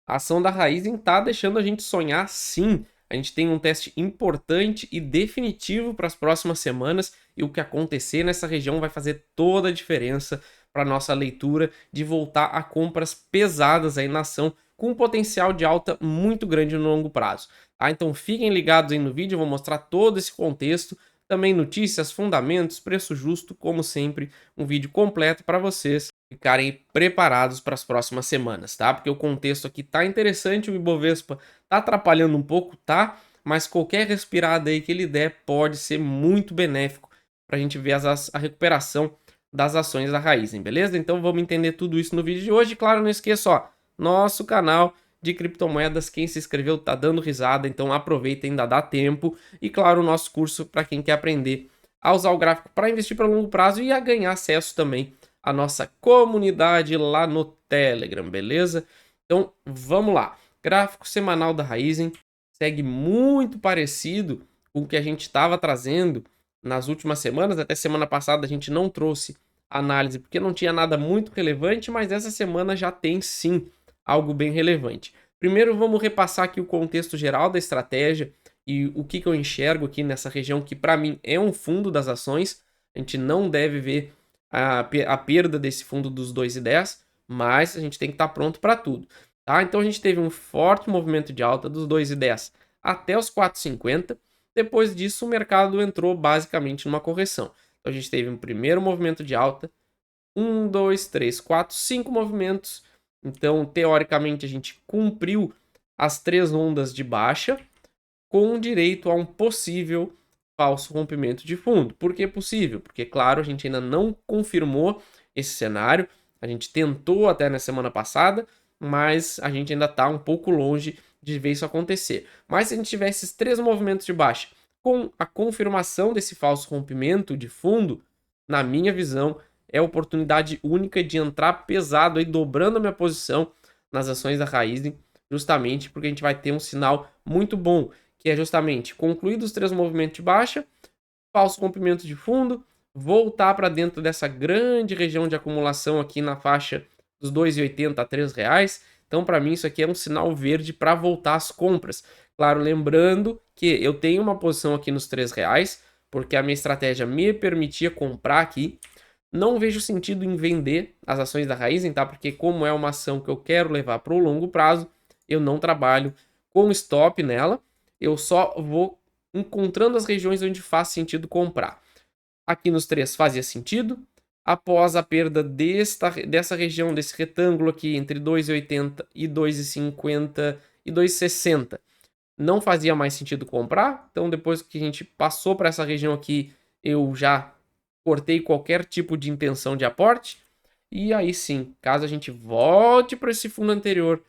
A ação da Raizen tá deixando a gente sonhar sim. A gente tem um teste importante e definitivo para as próximas semanas e o que acontecer nessa região vai fazer toda a diferença para nossa leitura de voltar a compras pesadas aí na ação com um potencial de alta muito grande no longo prazo. Tá? Então fiquem ligados aí no vídeo, eu vou mostrar todo esse contexto, também notícias, fundamentos, preço justo, como sempre, um vídeo completo para vocês ficarem preparados para as próximas semanas, tá? Porque o contexto aqui tá interessante, o Ibovespa tá atrapalhando um pouco, tá? Mas qualquer respirada aí que ele der pode ser muito benéfico para a gente ver a recuperação das ações da Raizen, beleza? Então vamos entender tudo isso no vídeo de hoje. Claro, não esqueça, ó, nosso canal de criptomoedas, quem se inscreveu tá dando risada, então aproveita, ainda dá tempo. E claro, o nosso curso para quem quer aprender a usar o gráfico para investir para longo prazo e a ganhar acesso também a nossa comunidade lá no Telegram, beleza? Então, vamos lá. Gráfico semanal da Raizen segue muito parecido com o que a gente estava trazendo nas últimas semanas. Até semana passada a gente não trouxe análise porque não tinha nada muito relevante, mas essa semana já tem sim algo bem relevante. Primeiro, vamos repassar aqui o contexto geral da estratégia e o que eu enxergo aqui nessa região que para mim é um fundo das ações. A gente não deve ver a perda desse fundo dos 2,10, mas a gente tem que estar pronto para tudo. Tá? Então a gente teve um forte movimento de alta dos 2,10 até os 4,50. Depois disso, o mercado entrou basicamente numa correção. Então a gente teve um primeiro movimento de alta, 1, 2, 3, 4, 5 movimentos. Então, teoricamente, a gente cumpriu as 3 ondas de baixa com direito a um possível falso rompimento de fundo. Por que possível? Porque, claro, a gente ainda não confirmou esse cenário. A gente tentou até na semana passada, mas a gente ainda está um pouco longe de ver isso acontecer. Mas se a gente tiver esses 3 movimentos de baixa com a confirmação desse falso rompimento de fundo, na minha visão, é a oportunidade única de entrar pesado aí, dobrando a minha posição nas ações da Raizen, justamente porque a gente vai ter um sinal muito bom, que é justamente concluídos os 3 movimentos de baixa, falso rompimento de fundo, voltar para dentro dessa grande região de acumulação aqui na faixa dos 2,80 a R$ 3. Então, para mim, isso aqui é um sinal verde para voltar às compras. Claro, lembrando que eu tenho uma posição aqui nos R$ 3, porque a minha estratégia me permitia comprar aqui. Não vejo sentido em vender as ações da Raizen, tá? Porque como é uma ação que eu quero levar para o longo prazo, eu não trabalho com stop nela. Eu só vou encontrando as regiões onde faz sentido comprar. Aqui nos 3 fazia sentido. Após a perda dessa região, desse retângulo aqui entre 2,80 e 2,50 e 2,60, não fazia mais sentido comprar. Então, depois que a gente passou para essa região aqui, eu já cortei qualquer tipo de intenção de aporte. E aí sim, caso a gente volte para esse fundo anterior,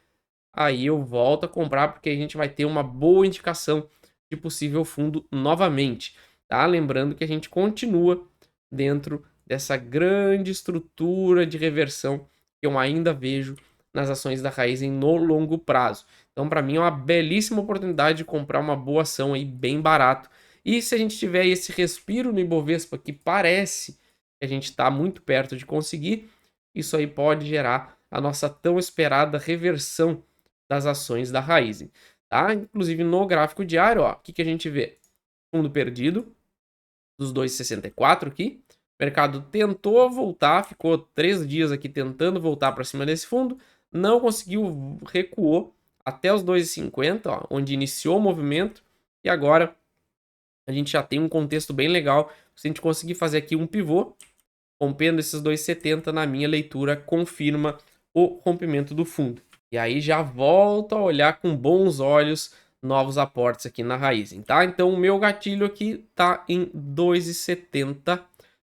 aí eu volto a comprar porque a gente vai ter uma boa indicação de possível fundo novamente, tá? Lembrando que a gente continua dentro dessa grande estrutura de reversão que eu ainda vejo nas ações da Raizen no longo prazo. Então, para mim é uma belíssima oportunidade de comprar uma boa ação aí bem barato. E se a gente tiver esse respiro no Ibovespa que parece que a gente está muito perto de conseguir, isso aí pode gerar a nossa tão esperada reversão das ações da Raizen, tá? Inclusive no gráfico diário, ó, o que a gente vê? Fundo perdido dos 2,64 aqui. O mercado tentou voltar, ficou 3 dias aqui tentando voltar para cima desse fundo, não conseguiu, recuou até os 2,50, ó, onde iniciou o movimento, e agora a gente já tem um contexto bem legal. Se a gente conseguir fazer aqui um pivô, rompendo esses 2,70, na minha leitura, confirma o rompimento do fundo. E aí já volto a olhar com bons olhos novos aportes aqui na Raizen, tá? Então o meu gatilho aqui tá em 2,70,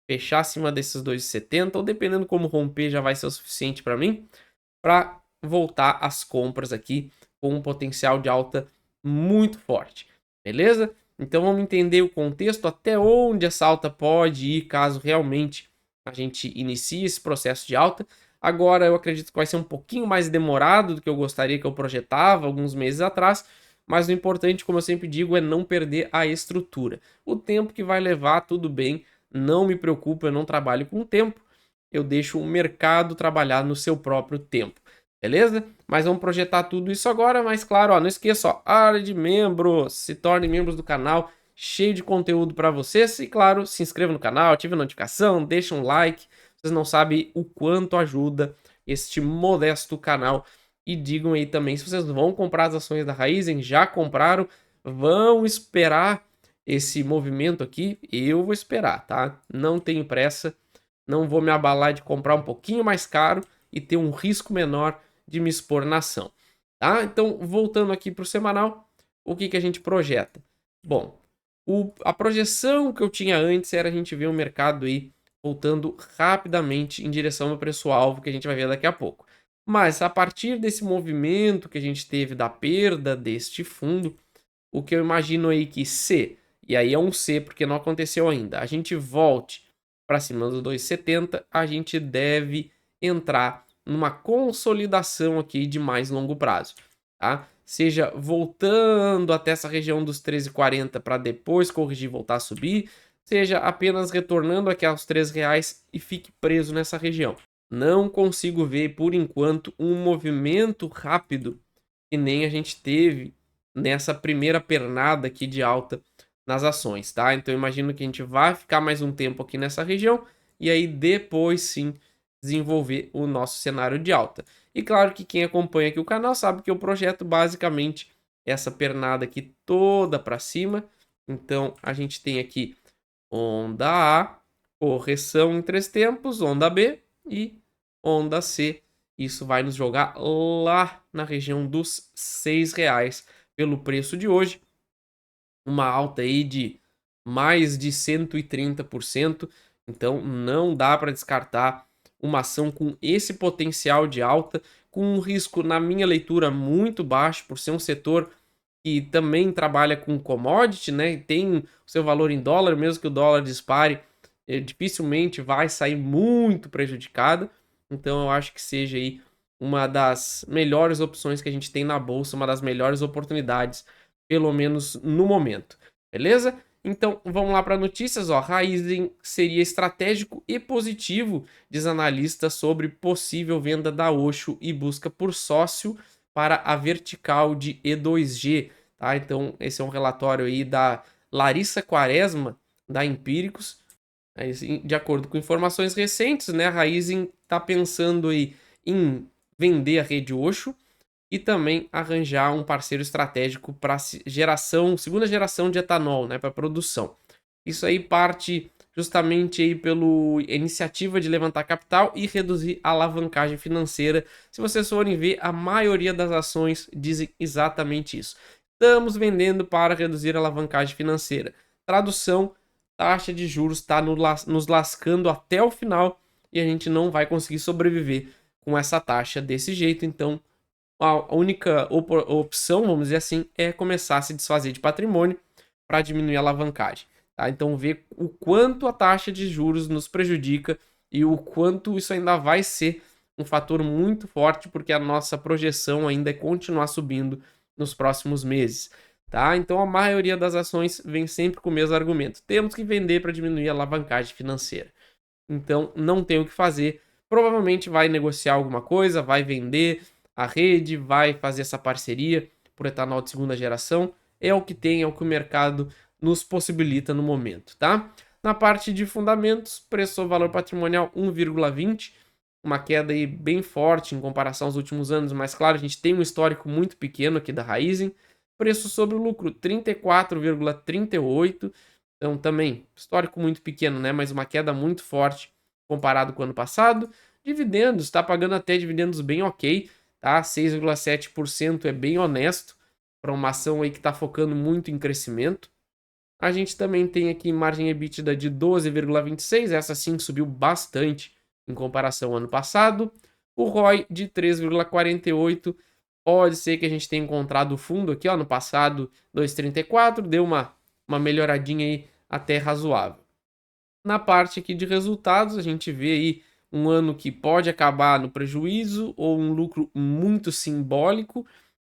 fechar acima desses 2,70, ou dependendo como romper já vai ser o suficiente para mim, para voltar às compras aqui com um potencial de alta muito forte, beleza? Então vamos entender o contexto, até onde essa alta pode ir caso realmente a gente inicie esse processo de alta. Agora eu acredito que vai ser um pouquinho mais demorado do que eu gostaria, que eu projetava alguns meses atrás, mas o importante, como eu sempre digo, é não perder a estrutura. O tempo que vai levar, tudo bem, não me preocupa, eu não trabalho com o tempo, eu deixo o mercado trabalhar no seu próprio tempo. beleza? Mas vamos projetar tudo isso agora, mas claro, ó, não esqueça, ó, área de membros, se torne membros do canal, cheio de conteúdo para vocês e claro, se inscreva no canal, ative a notificação, deixa um like, vocês não sabem o quanto ajuda este modesto canal e digam aí também se vocês vão comprar as ações da Raizen, já compraram, vão esperar esse movimento aqui, eu vou esperar, tá? Não tenho pressa, não vou me abalar de comprar um pouquinho mais caro e ter um risco menor de me expor na ação, tá? Então, voltando aqui para o semanal, o que a gente projeta? Bom, a projeção que eu tinha antes era a gente ver o mercado aí voltando rapidamente em direção ao preço-alvo que a gente vai ver daqui a pouco. Mas a partir desse movimento que a gente teve da perda deste fundo, o que eu imagino aí que se, e aí é um C porque não aconteceu ainda, a gente volte para cima dos 2,70, a gente deve entrar numa consolidação aqui de mais longo prazo, tá? Seja voltando até essa região dos 13,40 para depois corrigir e voltar a subir, seja apenas retornando aqui aos R$ 3 e fique preso nessa região. Não consigo ver, por enquanto, um movimento rápido que nem a gente teve nessa primeira pernada aqui de alta nas ações, tá? Então eu imagino que a gente vai ficar mais um tempo aqui nessa região e aí depois sim desenvolver o nosso cenário de alta. E claro que quem acompanha aqui o canal sabe que eu projeto basicamente essa pernada aqui toda para cima. Então a gente tem aqui onda A, correção em 3 tempos, onda B e onda C. Isso vai nos jogar lá na região dos R$ 6 pelo preço de hoje. Uma alta aí de mais de 130%. Então não dá para descartar uma ação com esse potencial de alta, com um risco, na minha leitura, muito baixo, por ser um setor que também trabalha com commodity, né? E tem o seu valor em dólar, mesmo que o dólar dispare, dificilmente vai sair muito prejudicada. Então eu acho que seja aí uma das melhores opções que a gente tem na bolsa, uma das melhores oportunidades, pelo menos no momento. Beleza? Então vamos lá para notícias, ó. Raizen seria estratégico e positivo, diz analista sobre possível venda da Osho e busca por sócio para a vertical de E2G, tá? Então esse é um relatório aí da Larissa Quaresma, da Empíricos. De acordo com informações recentes, né, a Raizen está pensando aí em vender a rede Osho e também arranjar um parceiro estratégico para segunda geração de etanol, né, para produção. Isso aí parte justamente aí pela iniciativa de levantar capital e reduzir a alavancagem financeira. Se vocês forem ver, a maioria das ações dizem exatamente isso. Estamos vendendo para reduzir a alavancagem financeira. Tradução: taxa de juros está nos lascando até o final e a gente não vai conseguir sobreviver com essa taxa desse jeito. Então, a única opção, vamos dizer assim, é começar a se desfazer de patrimônio para diminuir a alavancagem. Tá? Então, ver o quanto a taxa de juros nos prejudica e o quanto isso ainda vai ser um fator muito forte, porque a nossa projeção ainda é continuar subindo nos próximos meses. Tá? Então, a maioria das ações vem sempre com o mesmo argumento: temos que vender para diminuir a alavancagem financeira. Então, não tem o que fazer. Provavelmente vai negociar alguma coisa, vai vender a rede, vai fazer essa parceria por etanol de segunda geração. É o que tem, é o que o mercado nos possibilita no momento, tá? Na parte de fundamentos, preço valor patrimonial 1,20, uma queda aí bem forte em comparação aos últimos anos, mas claro, a gente tem um histórico muito pequeno aqui da Raizen. Preço sobre o lucro 34,38, então também histórico muito pequeno, né? Mas uma queda muito forte comparado com o ano passado. Dividendos, está pagando até dividendos bem ok, tá? 6,7% é bem honesto para uma ação aí que está focando muito em crescimento. A gente também tem aqui margem EBITDA de 12,26, essa sim subiu bastante em comparação ao ano passado. O ROI de 3,48, pode ser que a gente tenha encontrado o fundo aqui, ó, no passado 2,34, deu uma melhoradinha aí até razoável. Na parte aqui de resultados, a gente vê aí um ano que pode acabar no prejuízo ou um lucro muito simbólico,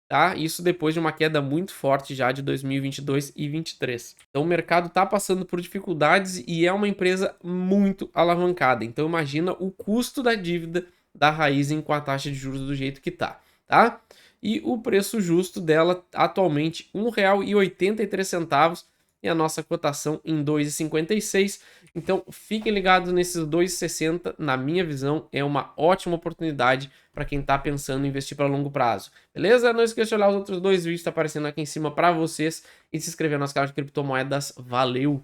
tá? Isso depois de uma queda muito forte já de 2022 e 2023. Então o mercado está passando por dificuldades e é uma empresa muito alavancada. Então imagina o custo da dívida da Raizen com a taxa de juros do jeito que tá? E o preço justo dela atualmente R$ 1,83 e a nossa cotação em 2,56. Então fiquem ligados nesses 2,60, na minha visão é uma ótima oportunidade para quem está pensando em investir para longo prazo. Beleza? Não esqueça de olhar os outros dois vídeos que tá aparecendo aqui em cima para vocês e se inscrever no nosso canal de criptomoedas. Valeu!